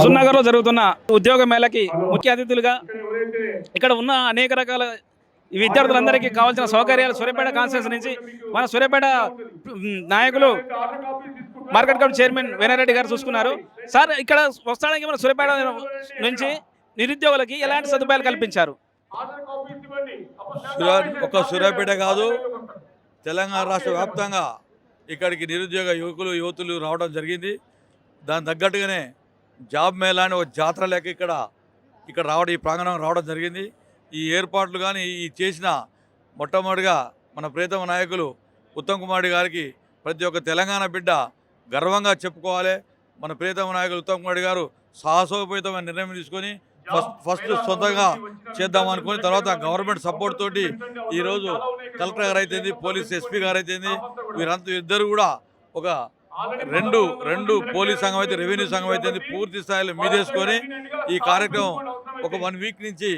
హుజూర్నగర్లో జరుగుతున్న ఉద్యోగ మేళకి ముఖ్య అతిథులుగా ఇక్కడ ఉన్న అనేక రకాల ఈ విద్యార్థులందరికీ కావాల్సిన సౌకర్యాలు సూర్యాపేట కాన్స్టిట్యూన్సీ నుంచి మన సూర్యాపేట నాయకులు మార్కెట్ కమిటీ చైర్మన్ వేనారెడ్డి గారు చూసుకున్నారు. సార్, ఇక్కడ వస్తానికి మన సూర్యాపేట నుంచి నిరుద్యోగులకి ఎలాంటి సదుపాయాలు కల్పించారు? ఒక సూర్యాపేట కాదు, తెలంగాణ రాష్ట్ర వ్యాప్తంగా ఇక్కడికి నిరుద్యోగ యువతులు రావడం జరిగింది. దాని తగ్గట్టుగానే జాబ్ మేళా అని ఒక జాతర లెక్క ఇక్కడ రావడం, ఈ ప్రాంగణం రావడం జరిగింది. ఈ ఏర్పాట్లు కానీ ఈ చేసిన మొట్టమొదటిగా మన ప్రియతమ నాయకులు ఉత్తమ్ కుమార్ గారికి ప్రతి ఒక్క తెలంగాణ బిడ్డ గర్వంగా చెప్పుకోవాలి. మన ప్రియతమ నాయకులు ఉత్తమ్ కుమార్ గారు సాహసోపేతమైన నిర్ణయం తీసుకొని ఫస్ట్ సొంతంగా చేద్దాం అనుకుని తర్వాత గవర్నమెంట్ సపోర్ట్ తోటి ఈరోజు కలెక్టర్ గారు అయితేంది, పోలీస్ ఎస్పీ గారు అయితేంది, వీరంతా ఇద్దరు కూడా ఒక రెండు పోలీస్ సంఘం అయితే రెవెన్యూ సంఘం అయితే పూర్తి స్థాయిలో మీదేసుకొని ఈ కార్యక్రమం ఒక 1 వీక్ నుంచి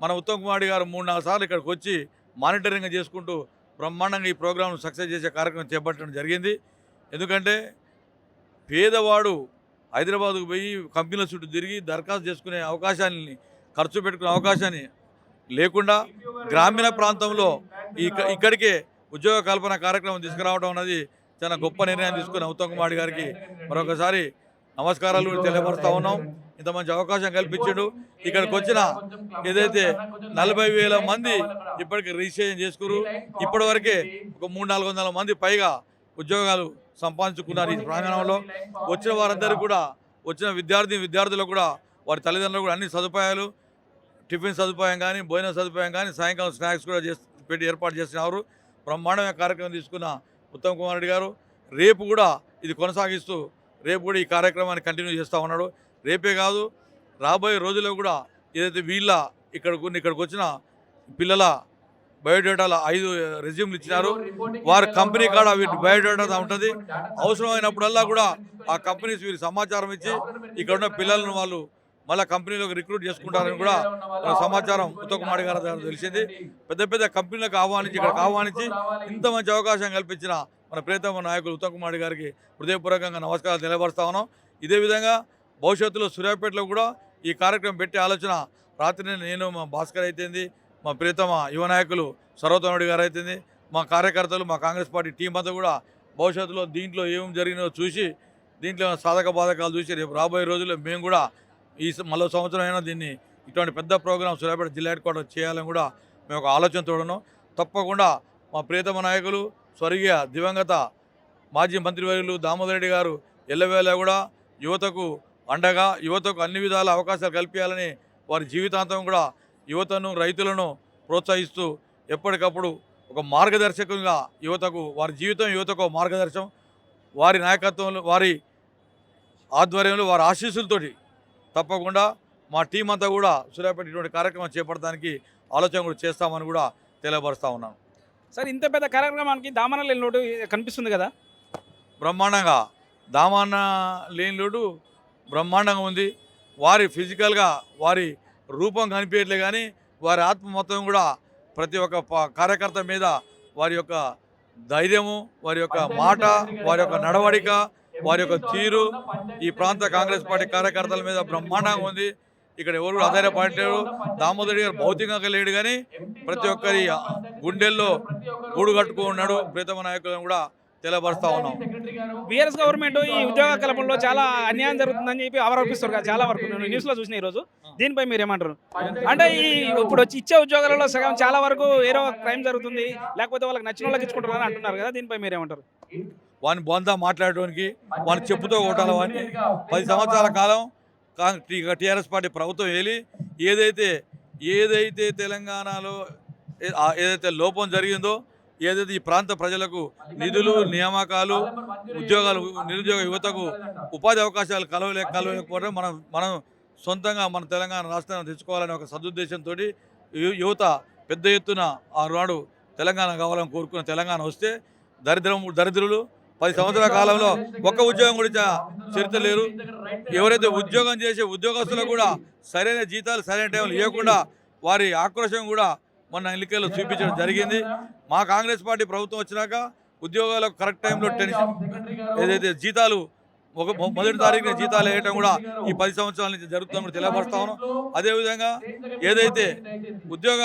మన ఉత్తమ్ కుమార్ గారు 3-4 సార్లు ఇక్కడికి వచ్చి మానిటరింగ్ చేసుకుంటూ బ్రహ్మాండంగా ఈ ప్రోగ్రాం సక్సెస్ చేసే కార్యక్రమం చేపట్టడం జరిగింది. ఎందుకంటే పేదవాడు హైదరాబాద్కు పోయి కంపెనీల చుట్టూ తిరిగి దరఖాస్తు చేసుకునే అవకాశాన్ని, ఖర్చు పెట్టుకునే అవకాశాన్ని లేకుండా గ్రామీణ ప్రాంతంలో ఇక్కడికే ఉద్యోగ కల్పన కార్యక్రమం తీసుకురావడం అన్నది చాలా గొప్ప నిర్ణయం తీసుకున్న ఉత్తమ్ కుమార్ గారికి మరొకసారి నమస్కారాలు తెలియపరుస్తూ ఉన్నాం. ఇంత మంచి అవకాశం కల్పించాడు. ఇక్కడికి వచ్చిన ఏదైతే 40,000 మంది ఇప్పటికి రిజిస్ట్రేషన్ చేసుకున్నారు. ఇప్పటి వరకే ఒక 300-400 మంది పైగా ఉద్యోగాలు సంపాదించుకున్నారు. ఈ ప్రాంగణంలో వచ్చిన వారందరూ కూడా, వచ్చిన విద్యార్థులకు కూడా వారి తల్లిదండ్రులు కూడా అన్ని సదుపాయాలు, టిఫిన్ సదుపాయం కానీ, భోజన సదుపాయం కానీ, సాయంకాలం స్నాక్స్ కూడా పెట్టి ఏర్పాటు చేసినారు. బ్రహ్మాండమైన కార్యక్రమం తీసుకున్న ఉత్తమ్ కుమార్ రెడ్డి గారు రేపు కూడా ఇది కొనసాగిస్తూ రేపు కూడా ఈ కార్యక్రమాన్ని కంటిన్యూ చేస్తూ ఉన్నాడు. రేపే కాదు, రాబోయే రోజుల్లో కూడా ఏదైతే ఇక్కడికి వచ్చిన పిల్లల బయోడేటాలో 5 రెజ్యూమ్లు ఇచ్చినారు. వారి కంపెనీ కాడ వీటి బయోడేటా ఉంటుంది. అవసరమైనప్పుడల్లా కూడా ఆ కంపెనీస్ వీరి సమాచారం ఇచ్చి ఇక్కడ ఉన్న పిల్లలను వాళ్ళు మళ్ళీ కంపెనీలోకి రిక్రూట్ చేసుకుంటారని కూడా సమాచారం ఉత్తమ్ కుమార్ గారి దగ్గర తెలిసింది. పెద్ద కంపెనీలకు ఆహ్వానించి ఇంత మంచి అవకాశం కల్పించిన మన ప్రియతమ నాయకులు ఉత్తమ్ కుమార్ గారికి హృదయపూర్వకంగా నమస్కారాలు తెలియపరుస్తా ఉన్నాం. ఇదే విధంగా భవిష్యత్తులో సూర్యాపేటలో కూడా ఈ కార్యక్రమం పెట్టే ఆలోచన రాత్రి నేను, మా భాస్కర్ అయితేంది, మా ప్రియతమ యువ నాయకులు సర్వోత్తమ గారు అయితేంది, మా కార్యకర్తలు, మా కాంగ్రెస్ పార్టీ టీం అంతా కూడా భవిష్యత్తులో దీంట్లో ఏం జరిగినో చూసి, దీంట్లో సాధక బాధకాలు చూసి రేపు రాబోయే రోజుల్లో మేము కూడా మరో సంవత్సరం అయినా దీన్ని ఇటువంటి పెద్ద ప్రోగ్రాం సూర్యాపేట జిల్లా హెడ్ క్వార్టర్ చేయాలని కూడా మేము ఒక ఆలోచనతో ఉన్నాం. తప్పకుండా మా ప్రియతమ నాయకులు స్వర్గీయ దివంగత మాజీ మంత్రివర్యులు దామోదర్ రెడ్డి గారు ఎల్లవేళ కూడా యువతకు అండగా, యువతకు అన్ని విధాల అవకాశాలు కల్పించాలని వారి జీవితాంతం కూడా యువతను, రైతులను ప్రోత్సహిస్తూ ఎప్పటికప్పుడు ఒక మార్గదర్శకంగా వారి జీవితం యువతకు మార్గదర్శనం, వారి నాయకత్వంలో, వారి ఆధ్వర్యంలో, వారి ఆశీస్సులతోటి తప్పకుండా మా టీం అంతా కూడా సూర్యాపేట ఇటువంటి కార్యక్రమం చేపట్టడానికి ఆలోచన కూడా చేస్తామని కూడా తెలియపరుస్తూ ఉన్నాను. సార్, ఇంత పెద్ద కార్యక్రమానికి దామన లేని లోటు కనిపిస్తుంది కదా? బ్రహ్మాండంగా దామన లేని లోటు బ్రహ్మాండంగా ఉంది. వారి ఫిజికల్గా వారి రూపం కనిపించట్లే కానీ వారి ఆత్మ మొత్తం కూడా ప్రతి ఒక్క కార్యకర్త మీద వారి యొక్క ధైర్యము, వారి యొక్క మాట, వారి యొక్క నడవడిక, వారి యొక్క తీరు ఈ ప్రాంత కాంగ్రెస్ పార్టీ కార్యకర్తల మీద బ్రహ్మాండంగా ఉంది. ఇక్కడ ఎవరు ఆధారపడలేరు. దామోదర్ గారు భౌతికంగా లేడు కానీ ప్రతి ఒక్కరి గుండెల్లో గూడు కట్టుకున్నాడు. ప్రియతమ నాయకులను కూడా తెలియపరుస్తా ఉన్నాం. బీఆర్ఎస్ గవర్నమెంట్ ఈ ఉద్యోగ కల్పనలో చాలా అన్యాయం జరుగుతుందని చెప్పి ఆరోపిస్తారు కదా, చాలా వరకు నేను న్యూస్లో చూసిన ఈరోజు. దీనిపై మీరు ఏమంటారు? అంటే ఇప్పుడు వచ్చి ఇచ్చే ఉద్యోగాలలో సగం చాలా వరకు ఏదో క్రైమ్ జరుగుతుంది, లేకపోతే వాళ్ళకి నచ్చిన వాళ్ళకి ఇచ్చుకుంటారు అని అంటున్నారు కదా, దీనిపై మీరు ఏమంటారు? వాడిని బొందా మాట్లాడడానికి, వాడిని చెప్పుతో కొట్టాలి. వాడిని 10 సంవత్సరాల కాలం టీఆర్ఎస్ పార్టీ ప్రభుత్వం ఏలి ఏదైతే తెలంగాణలో ఏదైతే లోపం జరిగిందో, ఏదైతే ఈ ప్రాంత ప్రజలకు నిధులు, నియామకాలు, ఉద్యోగాలు, నిరుద్యోగ యువతకు ఉపాధి అవకాశాలు కలవలేకపోవడం మనం సొంతంగా మన తెలంగాణ రాష్ట్రాన్ని తెచ్చుకోవాలనే ఒక సదుద్దేశంతో యువత పెద్ద ఎత్తున ఆనాడు తెలంగాణ కావాలని కోరుకున్న తెలంగాణ వస్తే దరిద్రులు 10 సంవత్సరాల కాలంలో ఒక్క ఉద్యోగం కూడా చరిత్ర లేరు. ఎవరైతే ఉద్యోగం చేసే ఉద్యోగస్తులకు కూడా సరైన జీతాలు, సరైన టైంలో ఇవ్వకుండా వారి ఆక్రోశం కూడా మొన్న ఎన్నికల్లో చూపించడం జరిగింది. మా కాంగ్రెస్ పార్టీ ప్రభుత్వం వచ్చినాక ఉద్యోగాలకు కరెక్ట్ టైంలో ఏదైతే జీతాలు మొదటి తారీఖున జీతాలు వేయటం కూడా ఈ 10 సంవత్సరాల నుంచి జరుగుతుందని కూడా తెలియపరుస్తా ఉన్నాం. అదేవిధంగా ఏదైతే ఉద్యోగ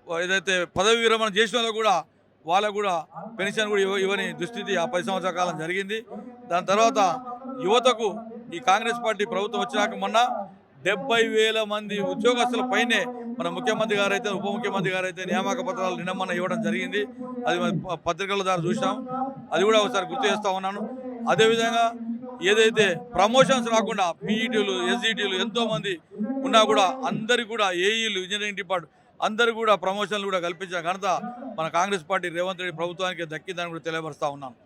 ఏదైతే పదవి విరమణ చేసిన వాళ్ళు కూడా వాళ్ళకు కూడా పెన్షన్ కూడా ఇవ్వని దుస్థితి ఆ 10 సంవత్సరాల కాలం జరిగింది. దాని తర్వాత యువతకు ఈ కాంగ్రెస్ పార్టీ ప్రభుత్వం వచ్చినాక మొన్న 70,000 మంది ఉద్యోగస్తుల పైనే మన ముఖ్యమంత్రి గారు అయితే ఉప ముఖ్యమంత్రి గారు అయితే నియామక పత్రాలు నిన్న ఇవ్వడం జరిగింది. అది పత్రికల ద్వారా చూసాం. అది కూడా ఒకసారి గుర్తు చేస్తూ ఉన్నాను. అదేవిధంగా ఏదైతే ప్రమోషన్స్ రాకుండా పీఈటీలు ఎస్జిటీలు ఎంతోమంది ఉన్నా కూడా అందరికీ కూడా ఏఈలు ఇంజనీరింగ్ డిపార్ట్మెంట్ అందరూ కూడా ప్రమోషన్లు కూడా కల్పించిన ఘనత మన కాంగ్రెస్ పార్టీ రేవంత్ రెడ్డి ప్రభుత్వానికి దక్కిందని కూడా తెలియపరుస్తూ ఉన్నాను.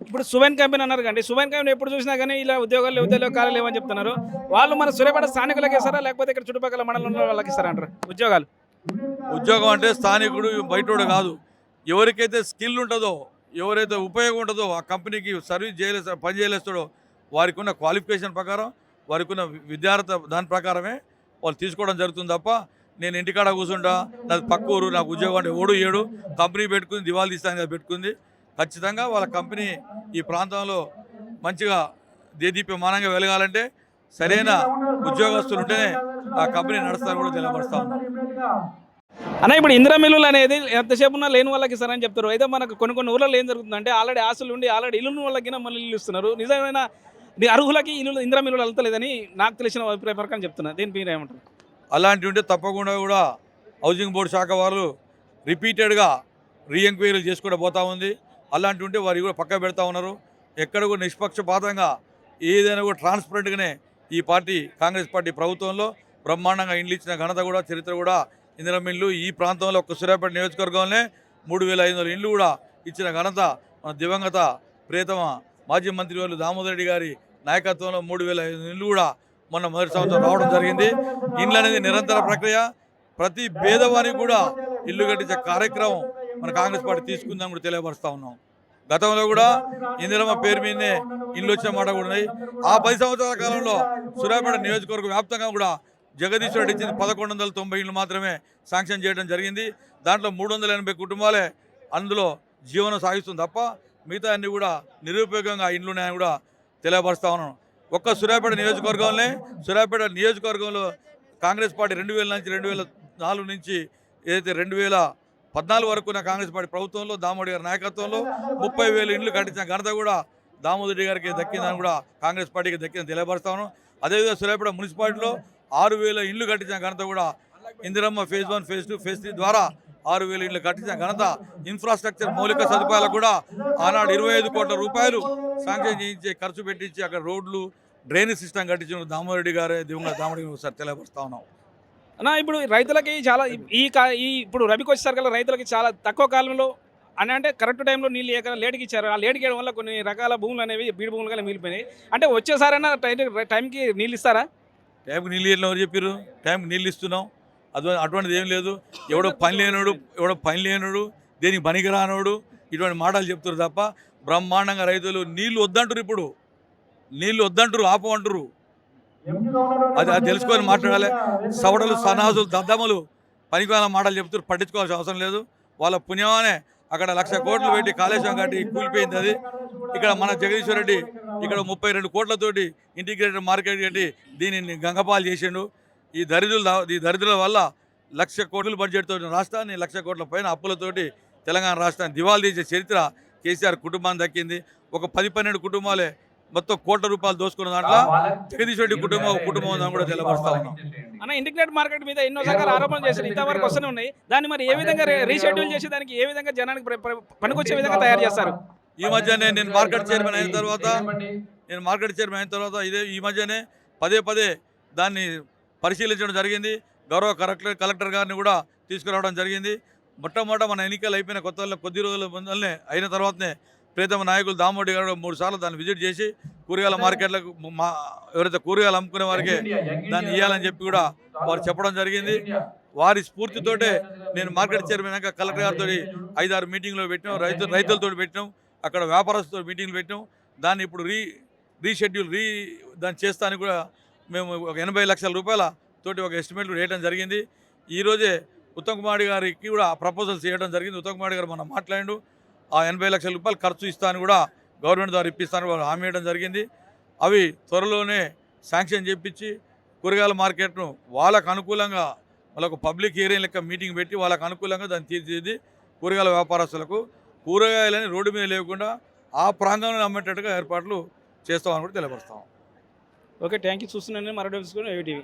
ఇప్పుడు సువెన్ కంపెనీ అన్నారు కండి, సువెన్ కంపెనీ ఎప్పుడు చూసినా కానీ ఇలా ఉద్యోగాలు ఖాళీ లేవని చెప్తున్నారు. వాళ్ళు మన సూర్యాపేట స్థానికులకి ఇస్తారా లేకపోతే ఇక్కడ చుట్టుపక్కల మండలంలో వాళ్ళకి ఇస్తారా అంటారు ఉద్యోగాలు? ఉద్యోగం అంటే స్థానికుడు బయటోడు కాదు. ఎవరికైతే స్కిల్ ఉంటుందో ఎవరైతే ఉపయోగం ఉంటుందో ఆ కంపెనీకి సర్వీస్ పని చేయలేస్తాడో వారికి ఉన్న క్వాలిఫికేషన్ ప్రకారం వారికి ఉన్న విద్యార్థి దాని ప్రకారమే వాళ్ళు తీసుకోవడం జరుగుతుంది తప్ప నేను ఇంటికాడ కూర్చుంటా నాది పక్క ఊరు నాకు ఉద్యోగం అంటే ఓడు ఏడు కంపెనీ పెట్టుకుని దివాళీ తీస్తాను కదా పెట్టుకుంది. ఖచ్చితంగా వాళ్ళ కంపెనీ ఈ ప్రాంతంలో మంచిగా దేదీప్యమానంగా వెలగాలంటే సరైన ఉద్యోగస్తులు ఉంటేనే ఆ కంపెనీ నడుస్తారని కూడా తెలియపరుస్తా ఉన్నాం. అన్న ఇప్పుడు ఇందిరా మిల్లులు అనేది ఎంతసేపు ఉన్నా లేని వాళ్ళకి ఇస్తారని చెప్తారు. అయితే మనకు కొన్ని ఊళ్ళలో ఏం జరుగుతుందంటే ఆల్రెడీ ఆస్తులు ఉండి ఆల్రెడీ ఇల్లు వాళ్ళకి మళ్ళీ ఇల్లు ఇస్తున్నారు. నిజమైన అర్హులకి ఇల్లు ఇందిరా మిల్లులు వెళ్తలేదని నాకు తెలిసిన అభిప్రాయ ప్రకారం చెప్తున్నా. దీని మీరు ఏమంటారు? అలాంటివి ఉంటే తప్పకుండా కూడా హౌసింగ్ బోర్డు శాఖ వారు రిపీటెడ్గా రీఎంక్వైరీలు చేసుకుంటూ పోతూ ఉంది. అలాంటివి ఉంటే వారు కూడా పక్క పెడతా ఉన్నారు. ఎక్కడ కూడా నిష్పక్షపాతంగా ఏదైనా కూడా ట్రాన్స్పరెంట్గానే ఈ పార్టీ కాంగ్రెస్ పార్టీ ప్రభుత్వంలో బ్రహ్మాండంగా ఇండ్లు ఇచ్చిన ఘనత కూడా చరిత్ర కూడా ఇందిరా మిల్లు ఈ ప్రాంతంలో ఒక్క సూర్యాపేట నియోజకవర్గంలోనే 3,500 ఇండ్లు కూడా ఇచ్చిన ఘనత మన దివంగత ప్రియతమ మాజీ మంత్రి వాళ్ళు దామోదర్ రెడ్డి గారి నాయకత్వంలో 3,500 ఇండ్లు కూడా మొన్న మొదటి సంవత్సరం రావడం జరిగింది. ఇండ్లు అనేది నిరంతర ప్రక్రియ. ప్రతి పేదవానికి కూడా ఇల్లు కట్టించే కార్యక్రమం మన కాంగ్రెస్ పార్టీ తీసుకుందని కూడా తెలియపరుస్తూ ఉన్నాం. గతంలో కూడా ఇందిరమ్మ పేరు మీదనే ఇల్లు వచ్చిన మాట కూడా ఉన్నాయి. ఆ 10 సంవత్సరాల కాలంలో సూర్యాపేట నియోజకవర్గ వ్యాప్తంగా కూడా జగదీశ్వర్ రెడ్డి ఇచ్చింది 1190 ఇళ్ళు మాత్రమే శాంక్షన్ చేయడం జరిగింది. దాంట్లో 380 కుటుంబాలే అందులో జీవనం సాగిస్తుంది తప్ప మిగతా అన్ని కూడా నిరుపయోగంగా ఇండ్లు ఉన్నాయని కూడా తెలియపరుస్తా ఉన్నాను. ఒక్క సూర్యాపేట నియోజకవర్గంలో కాంగ్రెస్ పార్టీ 2000 నుంచి 2004 నుంచి ఏదైతే 2014 వరకు ఉన్న కాంగ్రెస్ పార్టీ ప్రభుత్వంలో దామోదర్ గారి నాయకత్వంలో 30,000 ఇండ్లు కట్టించిన ఘనత కూడా దామోదర్ రెడ్డి గారికి దక్కిందని కూడా కాంగ్రెస్ పార్టీకి దక్కిందని తెలియపరుస్తాను. అదేవిధంగా సూర్యాపేట మున్సిపాలిటీలో 6,000 ఇండ్లు కట్టించిన ఘనత కూడా ఇందిరమ్మ ఫేజ్ 1 ఫేజ్ 2 ఫేజ్ 3 ద్వారా 6,000 ఇండ్లు కట్టించిన ఘనత. ఇన్ఫ్రాస్ట్రక్చర్ మౌలిక సదుపాయాలకు కూడా ఆనాడు 25 కోట్ల రూపాయలు శాంక్షన్ చేయించి ఖర్చు పెట్టించి అక్కడ రోడ్లు డ్రైనేజ్ సిస్టమ్ కట్టించిన దామోదర్ రెడ్డి గారే దివంగత దామోదర్ రెడ్డి ఒకసారి తెలియపరుస్తా ఉన్నాం. అన్న ఇప్పుడు రైతులకి చాలా ఇప్పుడు రబీకి వచ్చేసరికి కల్లా రైతులకి చాలా తక్కువ కాలంలో అంటే కరెక్ట్ టైంలో నీళ్ళు లేటుకి ఇచ్చారు. ఆ లేటుకి ఇవ్వడం వల్ల కొన్ని రకాల భూములు అనేవి బీడు భూములుగా మిగిలిపోయినాయి. అంటే వచ్చేసారైనా టైంకి నీళ్ళు ఇస్తారా? టైంకి నీళ్ళు ఇవ్వడం ఎవరు చెప్పారు? టైంకి నీళ్ళు ఇస్తున్నాం. అటువంటిది ఏం లేదు. ఎవడో పని లేనోడు దేనికి పనికిరానోడు ఇటువంటి మాటలు చెప్తారు తప్ప బ్రహ్మాండంగా రైతులు నీళ్ళు వద్దంటారు. ఇప్పుడు నీళ్ళు వద్దంటారు, ఆపమంటారు. అది తెలుసుకొని మాట్లాడాలి. సవడలు సన్నాసులు దద్దమ్మలు పనికిరాని మాటలు చెప్తారు. పట్టించుకోవాల్సిన అవసరం లేదు. వాళ్ళ పుణ్యమానే అక్కడ 1,00,000 కోట్లు పెట్టి కాళేశ్వరం కట్టి కూలిపోయింది. అది ఇక్కడ మన జగదీశ్వర్ రెడ్డి ఇక్కడ 32 కోట్లతోటి ఇంటిగ్రేటెడ్ మార్కెట్ కట్టి దీనిని గంగపాలు చేసిండు. ఈ దరిద్రుల వల్ల 1,00,000 కోట్ల బడ్జెట్తో రాష్ట్రాన్ని 1,00,000 కోట్ల పైన అప్పులతోటి తెలంగాణ రాష్ట్రాన్ని దివాళీ తీసే చరిత్ర కేసీఆర్ కుటుంబాన్ని దక్కింది. ఒక 10-12 కుటుంబాలే మొత్తం కోట్ల రూపాయలు దోసుకున్న దాంట్లో జగదీశ్వర్ రెడ్డి కుటుంబం ఉందని కూడా తెలియపరుస్తా ఉన్నాం. అన్న ఇంటిగ్రేటెడ్ మార్కెట్ మీద ఎన్నో రకాల ఆరోపణలు చేసి ఇంతవరకు వస్తూనే ఉన్నాయి. దాన్ని మరి ఏ విధంగా రీషెడ్యూల్ చేసి దానికి ఏ విధంగా జనానికి పనికొచ్చే విధంగా తయారు చేస్తారు? ఈ మధ్యనే నేను మార్కెట్ చైర్మన్ అయిన తర్వాత ఈ మధ్యనే పదే దాన్ని పరిశీలించడం జరిగింది. గౌరవ కలెక్టర్ గారిని కూడా తీసుకురావడం జరిగింది. మొట్టమొదట మన ఎన్నికలు అయిపోయిన కొద్ది రోజుల ముందరనే అయిన తర్వాతనే ప్రియతమ నాయకులు దామోదర్ గారు 3 సార్లు దాన్ని విజిట్ చేసి కూరగాయల మార్కెట్లకు ఎవరైతే కూరగాయలు అమ్ముకునే వారికి దాన్ని ఇవ్వాలని చెప్పి కూడా వారు చెప్పడం జరిగింది. వారి స్ఫూర్తితోటే నేను మార్కెట్ చైర్మన్ అయినాక కలెక్టర్ గారితో 5-6 మీటింగ్లు పెట్టినాం. రైతులతో పెట్టినాం. అక్కడ వ్యాపారస్తులతో మీటింగ్లు పెట్టినాం. దాన్ని ఇప్పుడు రీషెడ్యూల్ దాన్ని చేస్తానికి కూడా మేము ఒక 80 లక్షల రూపాయల తోటి ఒక ఎస్టిమేట్లు వేయడం జరిగింది. ఈరోజే ఉత్తమ్ కుమార్ గారికి కూడా ప్రపోజల్స్ చేయడం జరిగింది. ఉత్తమ్ కుమార్ గారు మనం మాట్లాడిండు. ఆ 80 లక్షల రూపాయలు ఖర్చు ఇస్తాను కూడా గవర్నమెంట్ ద్వారా ఇప్పిస్తానని వాళ్ళు హామీ ఇవ్వడం జరిగింది. అవి త్వరలోనే శాంక్షన్ చేయించి కూరగాయల మార్కెట్ను వాళ్ళకు అనుకూలంగా వాళ్ళకు పబ్లిక్ ఏరియా లెక్క మీటింగ్ పెట్టి వాళ్ళకు అనుకూలంగా దాన్ని తీర్చిదిద్ది కూరగాయల వ్యాపారస్తులకు కూరగాయలని రోడ్డు మీద లేకుండా ఆ ప్రాంగణంలో అమ్మేటట్టుగా ఏర్పాట్లు చేస్తామని కూడా తెలియపరుస్తాం. Okay, thank you. చూస్తున్నాను మరో ఏటీవీ.